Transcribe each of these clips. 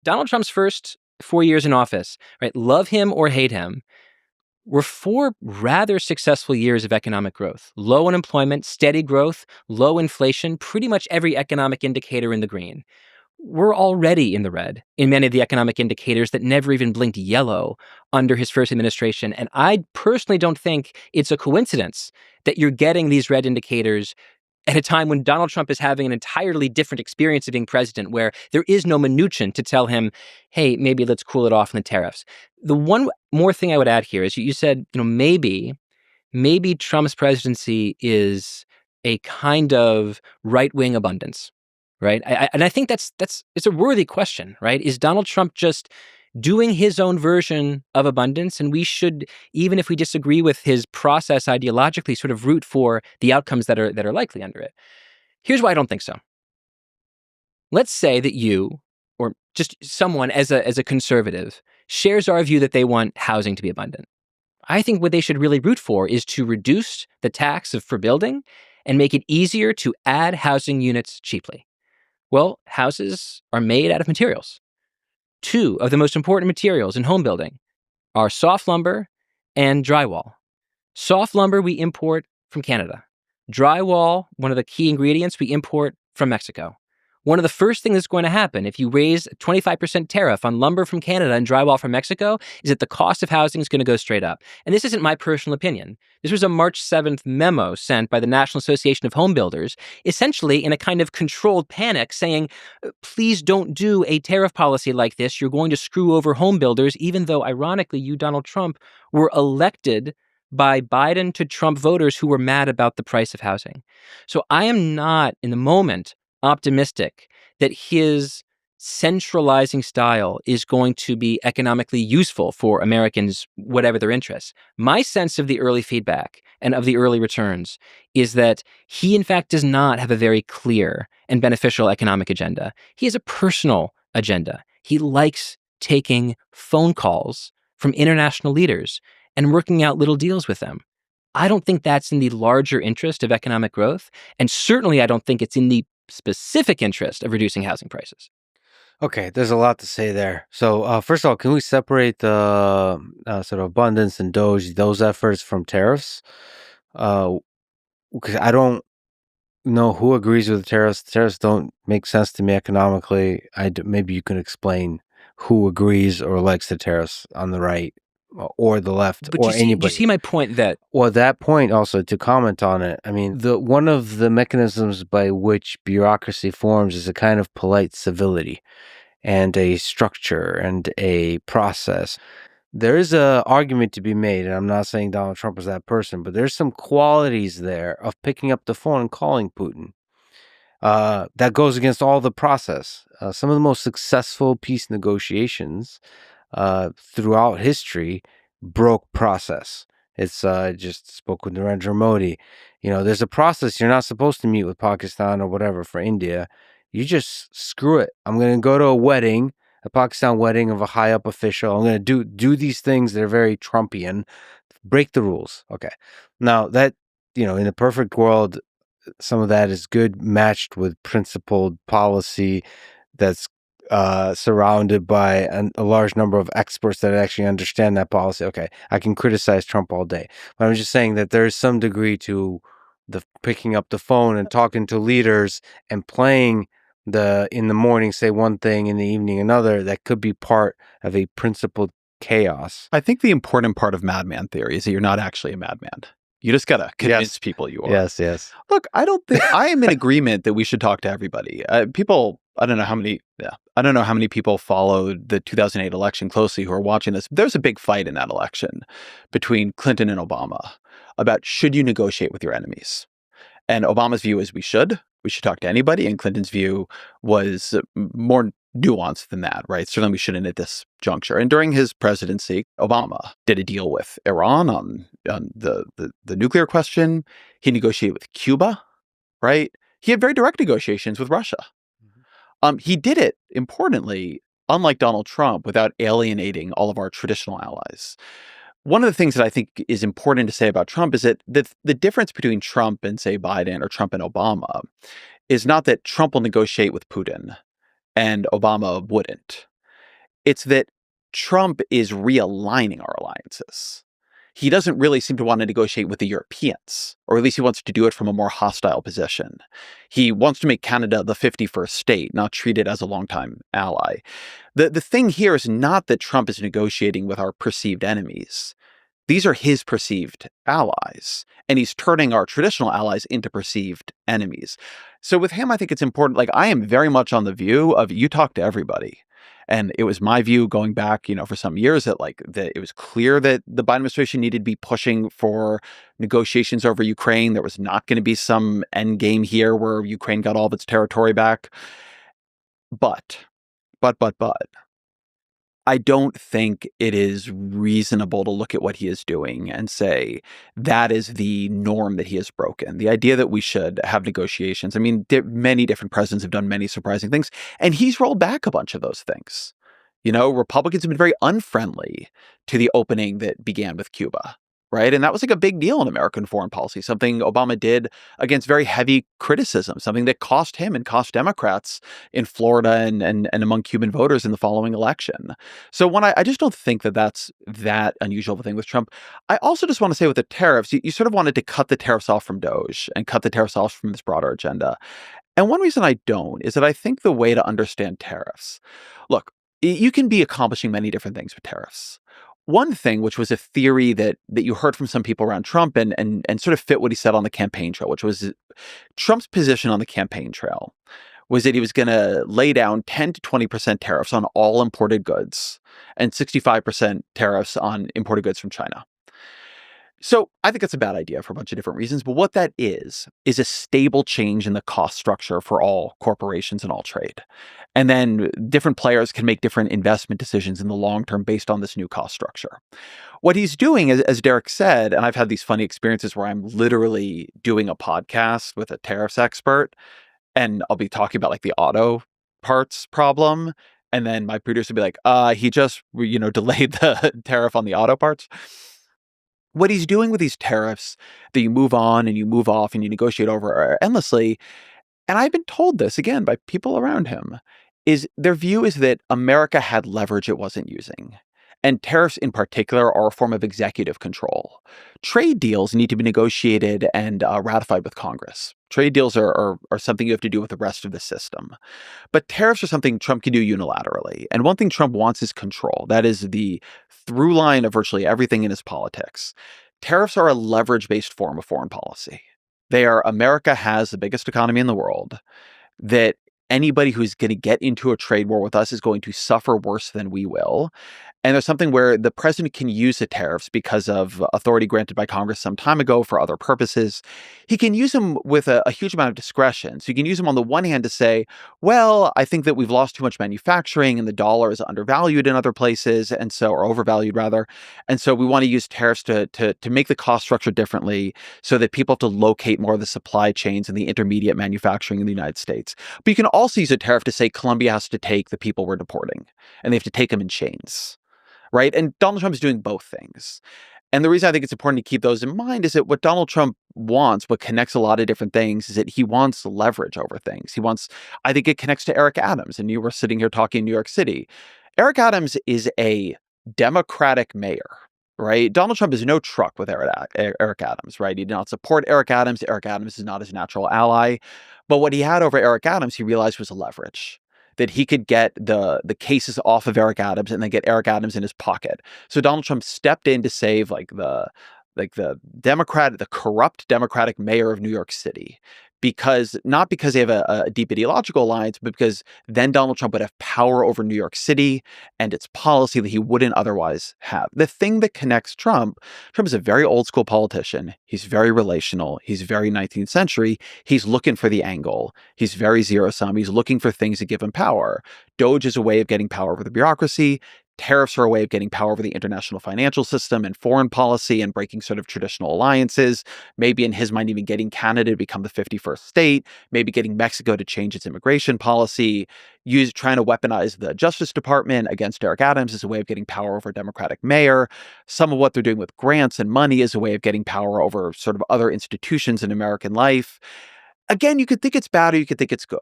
Donald Trump's first 4 years in office, right? Love him or hate him, were 4 rather successful years of economic growth. Low unemployment, steady growth, low inflation, pretty much every economic indicator in the green. We're already in the red in many of the economic indicators that never even blinked yellow under his first administration. And I personally don't think it's a coincidence that you're getting these red indicators at a time when Donald Trump is having an entirely different experience of being president, where there is no Mnuchin to tell him, hey, maybe let's cool it off on the tariffs. The one more thing I would add here is you said, maybe Trump's presidency is a kind of right-wing abundance, right? And I think it's a worthy question, right? Is Donald Trump just doing his own version of abundance, and we should, even if we disagree with his process ideologically, sort of root for the outcomes that are likely under it? Here's why I don't think so. Let's say that you, or just someone as a conservative, shares our view that they want housing to be abundant. I think what they should really root for is to reduce the tax for building and make it easier to add housing units cheaply. Well, houses are made out of materials. 2 of the most important materials in home building are soft lumber and drywall. Soft lumber we import from Canada. Drywall, one of the key ingredients, we import from Mexico. One of the first things that's going to happen if you raise a 25% tariff on lumber from Canada and drywall from Mexico is that the cost of housing is going to go straight up. And this isn't my personal opinion. This was a March 7th memo sent by the National Association of Home Builders, essentially in a kind of controlled panic, saying, please don't do a tariff policy like this. You're going to screw over home builders, even though, ironically, you, Donald Trump, were elected by Biden to Trump voters who were mad about the price of housing. So I am not, in the moment, optimistic that his centralizing style is going to be economically useful for Americans, whatever their interests. My sense of the early feedback and of the early returns is that he, in fact, does not have a very clear and beneficial economic agenda. He has a personal agenda. He likes taking phone calls from international leaders and working out little deals with them. I don't think that's in the larger interest of economic growth. And certainly I don't think it's in the specific interest of reducing housing prices. Okay, there's a lot to say there. So first of all, can we separate the sort of abundance and those efforts from tariffs? Because I don't know who agrees with the tariffs. The tariffs don't make sense to me economically. Maybe you can explain who agrees or likes the tariffs on the right or the left, but or anybody. Do you see my point that... Well, that point also, to comment on it, I mean, one of the mechanisms by which bureaucracy forms is a kind of polite civility and a structure and a process. There is an argument to be made, and I'm not saying Donald Trump is that person, but there's some qualities there of picking up the phone and calling Putin. That goes against all the process. Some of the most successful peace negotiations throughout history broke process. It's just spoke with Narendra Modi. There's a process. You're not supposed to meet with Pakistan or whatever for India. You just screw it. I'm going to go to a Pakistan wedding of a high up official. I'm going to do these things that are very Trumpian, break the rules. Okay. Now that, in a perfect world, some of that is good, matched with principled policy that's surrounded by a large number of experts that actually understand that policy. Okay, I can criticize Trump all day, but I'm just saying that there's some degree to the picking up the phone and talking to leaders and playing in the morning say one thing, in the evening another, that could be part of a principled chaos. I think the important part of madman theory is that you're not actually a madman. You just gotta convince people you are. Yes. Look, I don't think I am in agreement that we should talk to everybody. People, I don't know how many people followed the 2008 election closely who are watching this. There's a big fight in that election between Clinton and Obama about should you negotiate with your enemies. And Obama's view is we should talk to anybody. And Clinton's view was more nuanced than that, right? Certainly we shouldn't at this juncture. And during his presidency, Obama did a deal with Iran on the nuclear question. He negotiated with Cuba, right? He had very direct negotiations with Russia. He did it, importantly, unlike Donald Trump, without alienating all of our traditional allies. One of the things that I think is important to say about Trump is that the difference between Trump and, say, Biden, or Trump and Obama, is not that Trump will negotiate with Putin and Obama wouldn't. It's that Trump is realigning our alliances. He doesn't really seem to want to negotiate with the Europeans, or at least he wants to do it from a more hostile position. He wants to make Canada the 51st state, not treat it as a longtime ally. The thing here is not that Trump is negotiating with our perceived enemies. These are his perceived allies, and he's turning our traditional allies into perceived enemies. So with him, I think it's important. Like, I am very much on the view of you talk to everybody. And it was my view going back, for some years that it was clear that the Biden administration needed to be pushing for negotiations over Ukraine. There was not going to be some end game here where Ukraine got all of its territory back. But, I don't think it is reasonable to look at what he is doing and say that is the norm that he has broken. The idea that we should have negotiations. I mean, many different presidents have done many surprising things, and he's rolled back a bunch of those things. Republicans have been very unfriendly to the opening that began with Cuba, right? And that was like a big deal in American foreign policy, something Obama did against very heavy criticism, something that cost him and cost Democrats in Florida and among Cuban voters in the following election. So I just don't think that that's that unusual of a thing with Trump. I also just want to say with the tariffs, you sort of wanted to cut the tariffs off from DOGE and cut the tariffs off from this broader agenda. And one reason I don't is that I think the way to understand tariffs, look, you can be accomplishing many different things with tariffs. One thing, which was a theory that you heard from some people around Trump and sort of fit what he said on the campaign trail, which was Trump's position on the campaign trail, was that he was going to lay down 10 to 20% tariffs on all imported goods and 65% tariffs on imported goods from China. So I think that's a bad idea for a bunch of different reasons. But what that is a stable change in the cost structure for all corporations and all trade. And then different players can make different investment decisions in the long term based on this new cost structure. What he's doing, as Derek said, and I've had these funny experiences where I'm literally doing a podcast with a tariffs expert, and I'll be talking about like the auto parts problem. And then my producer will be like, he just, delayed the tariff on the auto parts. What he's doing with these tariffs that you move on and you move off and you negotiate over endlessly, and I've been told this again by people around him, is their view is that America had leverage it wasn't using. And tariffs in particular are a form of executive control. Trade deals need to be negotiated and ratified with Congress. Trade deals are something you have to do with the rest of the system. But tariffs are something Trump can do unilaterally. And one thing Trump wants is control. That is the through line of virtually everything in his politics. Tariffs are a leverage-based form of foreign policy. They are America has the biggest economy in the world, that anybody who's going to get into a trade war with us is going to suffer worse than we will. And there's something where the president can use the tariffs because of authority granted by Congress some time ago for other purposes. He can use them with a huge amount of discretion. So you can use them on the one hand to say, well, I think that we've lost too much manufacturing and the dollar is undervalued in other places, and so, or overvalued rather. And so we want to use tariffs to make the cost structure differently so that people have to locate more of the supply chains and the intermediate manufacturing in the United States. But you can also use a tariff to say Colombia has to take the people we're deporting, and they have to take them in chains. Right? And Donald Trump is doing both things. And the reason I think it's important to keep those in mind is that what Donald Trump wants, what connects a lot of different things, is that he wants leverage over things. I think it connects to Eric Adams. And you were sitting here talking in New York City. Eric Adams is a Democratic mayor, right? Donald Trump is no truck with Eric Adams, right? He did not support Eric Adams. Eric Adams is not his natural ally. But what he had over Eric Adams, he realized was a leverage. That he could get the cases off of Eric Adams and then get Eric Adams in his pocket. So Donald Trump stepped in to save the corrupt Democratic mayor of New York City. Not because they have a deep ideological alliance, but because then Donald Trump would have power over New York City and its policy that he wouldn't otherwise have. The thing that connects Trump is a very old school politician. He's very relational. He's very 19th century. He's looking for the angle. He's very zero sum. He's looking for things that give him power. DOGE is a way of getting power over the bureaucracy. Tariffs are a way of getting power over the international financial system and foreign policy and breaking sort of traditional alliances. Maybe in his mind, even getting Canada to become the 51st state, maybe getting Mexico to change its immigration policy, trying to weaponize the Justice Department against Eric Adams as a way of getting power over a Democratic mayor. Some of what they're doing with grants and money is a way of getting power over sort of other institutions in American life. Again, you could think it's bad or you could think it's good,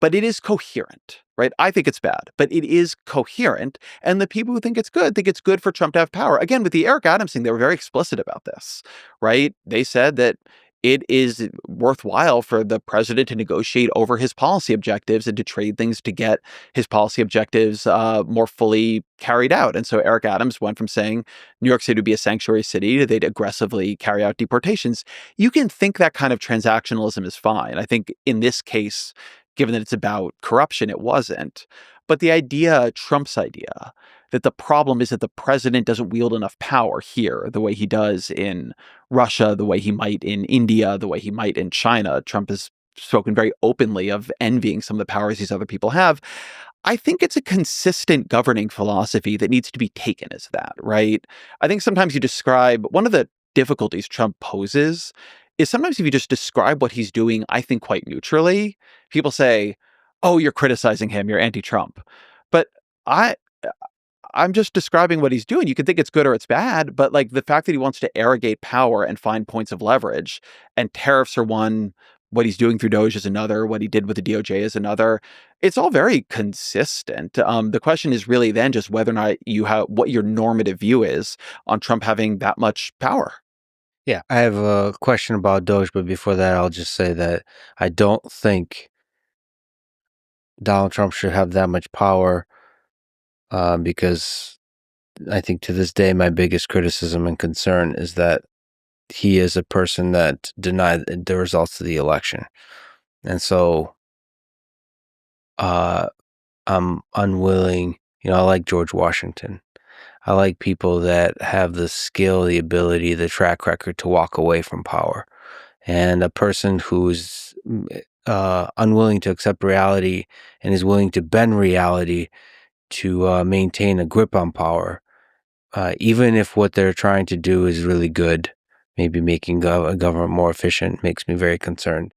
but it is coherent. right? I think it's bad, but it is coherent. And the people who think it's good for Trump to have power. Again, with the Eric Adams thing, they were very explicit about this, right? They said that it is worthwhile for the president to negotiate over his policy objectives and to trade things to get his policy objectives more fully carried out. And so Eric Adams went from saying New York City would be a sanctuary city to they'd aggressively carry out deportations. You can think that kind of transactionalism is fine. I think in this case, given that it's about corruption, it wasn't. But the idea, Trump's idea, that the problem is that the president doesn't wield enough power here the way he does in Russia, the way he might in India, the way he might in China. Trump has spoken very openly of envying some of the powers these other people have. I think it's a consistent governing philosophy that needs to be taken as that, right? I think sometimes you describe one of the difficulties Trump poses is sometimes if you just describe what he's doing, I think quite neutrally, people say, "Oh, you're criticizing him, you're anti-Trump." But I I'm just describing what he's doing. You can think it's good or it's bad, but like the fact that he wants to arrogate power and find points of leverage, and tariffs are one, what he's doing through Doge is another, what he did with the DOJ is another. It's all very consistent. The question is really then just whether or not you have what your normative view is on Trump having that much power. Yeah, I have a question about Doge, but before that, I'll just say that I don't think Donald Trump should have that much power because I think to this day, my biggest criticism and concern is that he is a person that denied the results of the election. And so I'm unwilling, I like George Washington. I like people that have the skill, the ability, the track record to walk away from power. And a person who's unwilling to accept reality and is willing to bend reality to maintain a grip on power, even if what they're trying to do is really good, maybe making a government more efficient, makes me very concerned.